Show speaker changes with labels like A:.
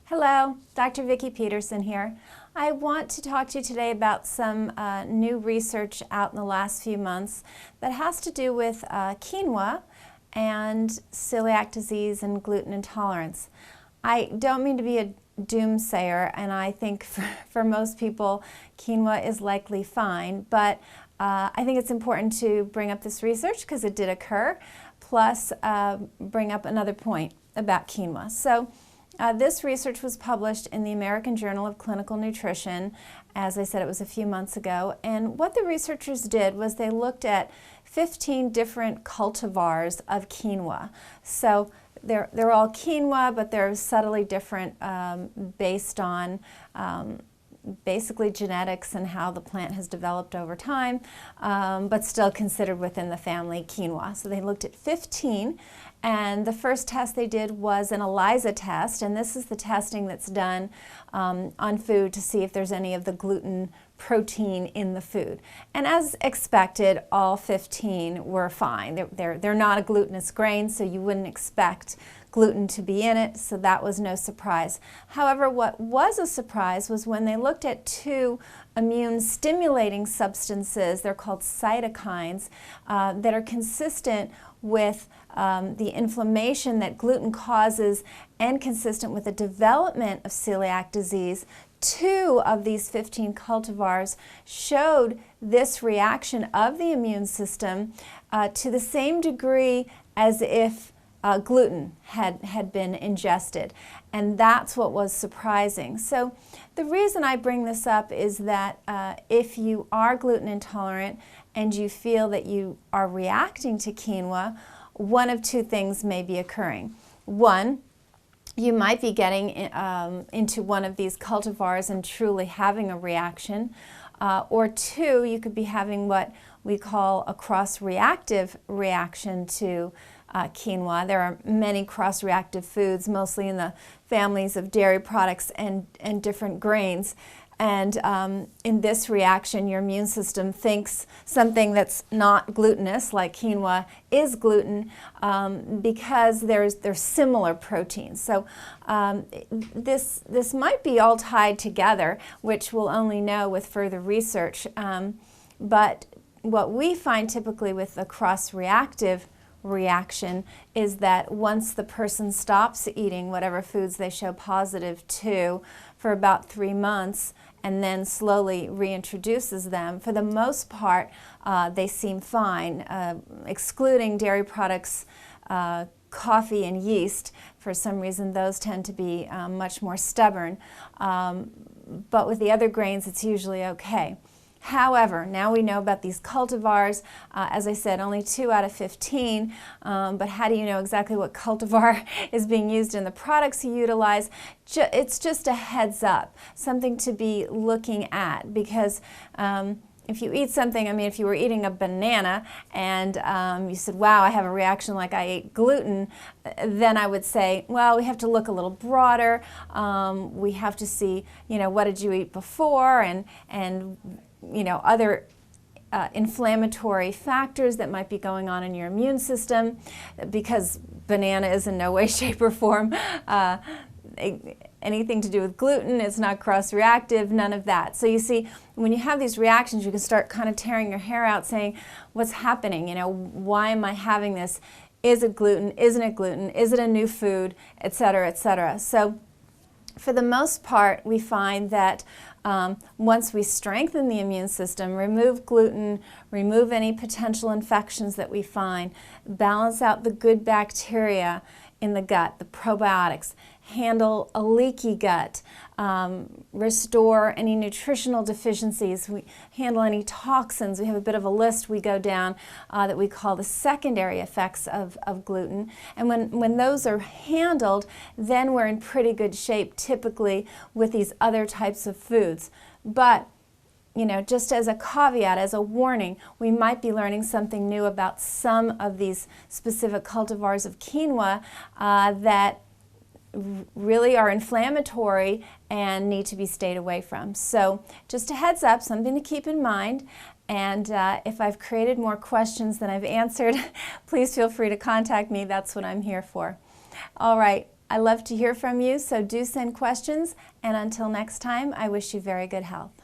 A: Hello, Dr. Vicki Peterson here. I want to talk to you today about some new research out in the last few months that has to do with quinoa and celiac disease and gluten intolerance. I don't mean to be a doomsayer, and I think for most people quinoa is likely fine, but I think it's important to bring up this research because it did occur, plus bring up another point about quinoa. So this research was published in the American Journal of Clinical Nutrition. As I said, it was a few months ago. And what the researchers did was they looked at 15 different cultivars of quinoa. So they're all quinoa, but they're subtly different based on basically genetics and how the plant has developed over time, but still considered within the family quinoa. So they looked at 15, and the first test they did was an ELISA test, and this is the testing that's done on food to see if there's any of the gluten protein in the food. And as expected, all 15 were fine. They're not a glutinous grain, so you wouldn't expect gluten to be in it, so that was no surprise. However, what was a surprise was when they looked at two immune stimulating substances, they're called cytokines, that are consistent with the inflammation that gluten causes and consistent with the development of celiac disease. Two of these 15 cultivars showed this reaction of the immune system to the same degree as if gluten had been ingested, and that's what was surprising. So the reason I bring this up is that if you are gluten intolerant and you feel that you are reacting to quinoa, one of two things may be occurring. One, you might be getting into one of these cultivars and truly having a reaction, or two, you could be having what we call a cross-reactive reaction to quinoa. There are many cross-reactive foods, mostly in the families of dairy products and different grains. And in this reaction, your immune system thinks something that's not glutinous, like quinoa, is gluten because there's similar proteins. So this might be all tied together, which we'll only know with further research. But what we find typically with the cross-reactive reaction is that once the person stops eating whatever foods they show positive to for about 3 months and then slowly reintroduces them, for the most part they seem fine, excluding dairy products, coffee and yeast. For some reason those tend to be much more stubborn, but with the other grains it's usually okay. However, now we know about these cultivars. As I said, only 2 out of 15, but how do you know exactly what cultivar is being used in the products you utilize? It's just a heads up, something to be looking at, because if you eat something, I mean, if you were eating a banana and you said, wow, I have a reaction like I ate gluten, then I would say, well, we have to look a little broader. We have to see, what did you eat before, and other inflammatory factors that might be going on in your immune system, because banana is in no way, shape, or form anything to do with gluten. It's not cross-reactive, none of that. So you see, when you have these reactions, you can start kind of tearing your hair out saying, what's happening? Why am I having this? Is it gluten? Isn't it gluten? Is it a new food? Etc., etc. So for the most part, we find that once we strengthen the immune system, remove gluten, remove any potential infections that we find, balance out the good bacteria in the gut, the probiotics, handle a leaky gut, restore any nutritional deficiencies, we handle any toxins. We have a bit of a list we go down that we call the secondary effects of gluten. And when those are handled, then we're in pretty good shape typically with these other types of foods. But just as a caveat, as a warning, we might be learning something new about some of these specific cultivars of quinoa that really are inflammatory and need to be stayed away from. So just a heads up, something to keep in mind. And if I've created more questions than I've answered, please feel free to contact me. That's what I'm here for. All right. I love to hear from you, so do send questions, and until next time, I wish you very good health.